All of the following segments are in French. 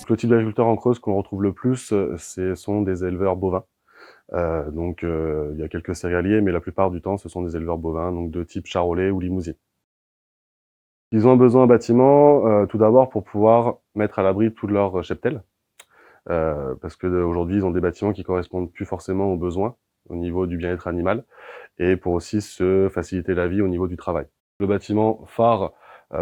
Le type d'agriculteur en Creuse qu'on retrouve le plus, ce sont des éleveurs bovins. Il y a quelques céréaliers, mais la plupart du temps, ce sont des éleveurs bovins, donc de type charolais ou limousin. Ils ont besoin d'un bâtiment, tout d'abord pour pouvoir mettre à l'abri tout leur cheptel, parce qu'aujourd'hui, ils ont des bâtiments qui correspondent plus forcément aux besoins au niveau du bien-être animal, et pour aussi se faciliter la vie au niveau du travail. Le bâtiment phare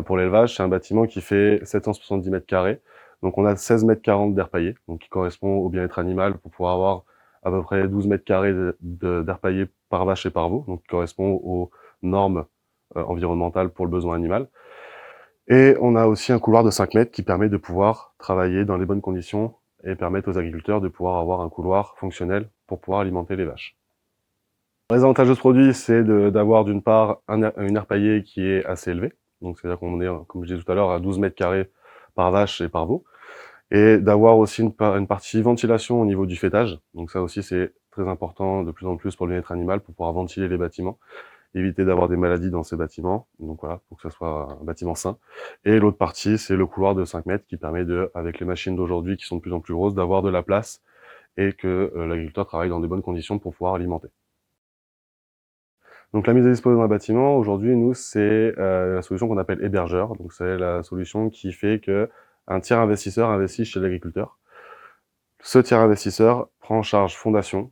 pour l'élevage, c'est un bâtiment qui fait 770 mètres carrés. Donc on a 16,40 m d'air paillé, donc qui correspond au bien-être animal pour pouvoir avoir à peu près 12 mètres carrés d'air paillé par vache et par veau, donc qui correspond aux normes environnementales pour le besoin animal. Et on a aussi un couloir de 5 mètres qui permet de pouvoir travailler dans les bonnes conditions et permettre aux agriculteurs de pouvoir avoir un couloir fonctionnel pour pouvoir alimenter les vaches. Les avantages de ce produit, c'est d'avoir d'une part une aire paillée qui est assez élevée. Donc c'est-à-dire qu'on est, comme je disais tout à l'heure, à 12 mètres carrés par vache et par veau. Et d'avoir aussi une partie ventilation au niveau du fêtage. Donc ça aussi, c'est très important de plus en plus pour le bien-être animal, pour pouvoir ventiler les bâtiments, éviter d'avoir des maladies dans ces bâtiments. Donc voilà, pour que ça soit un bâtiment sain. Et l'autre partie, c'est le couloir de 5 mètres qui permet avec les machines d'aujourd'hui qui sont de plus en plus grosses, d'avoir de la place et que l'agriculteur travaille dans de bonnes conditions pour pouvoir alimenter. Donc la mise à disposition d'un bâtiment, aujourd'hui, nous, c'est la solution qu'on appelle hébergeur. Donc c'est la solution qui fait que un tiers investisseur investit chez l'agriculteur. Ce tiers investisseur prend en charge fondation,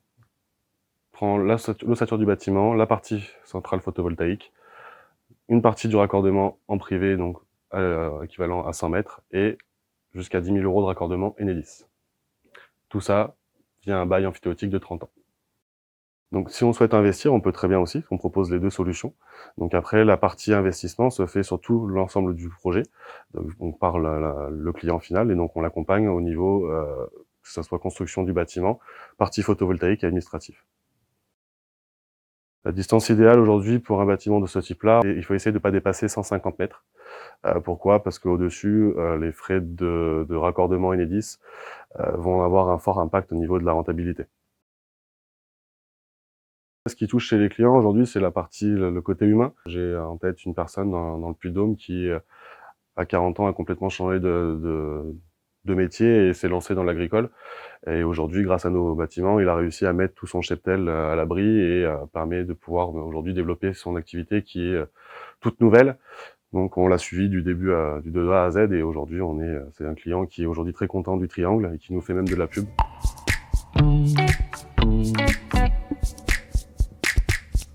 prend l'ossature du bâtiment, la partie centrale photovoltaïque, une partie du raccordement en privé, donc équivalent à 100 mètres, et jusqu'à 10 000 € de raccordement Enedis. Tout ça via un bail emphytéotique de 30 ans. Donc si on souhaite investir, on peut très bien aussi, on propose les deux solutions. Donc après, la partie investissement se fait sur tout l'ensemble du projet. Donc, on parle le client final et donc on l'accompagne au niveau, que ce soit construction du bâtiment, partie photovoltaïque et administratif. La distance idéale aujourd'hui pour un bâtiment de ce type-là, il faut essayer de ne pas dépasser 150 mètres. Pourquoi? Parce qu'au-dessus, les frais de raccordement Enedis vont avoir un fort impact au niveau de la rentabilité. Ce qui touche chez les clients aujourd'hui, c'est le côté humain. J'ai en tête une personne dans le Puy-de-Dôme qui, à 40 ans, a complètement changé de métier et s'est lancé dans l'agricole. Et aujourd'hui, grâce à nos bâtiments, il a réussi à mettre tout son cheptel à l'abri et permet de pouvoir aujourd'hui développer son activité qui est toute nouvelle. Donc on l'a suivi de A à Z et aujourd'hui, c'est un client qui est aujourd'hui très content du triangle et qui nous fait même de la pub.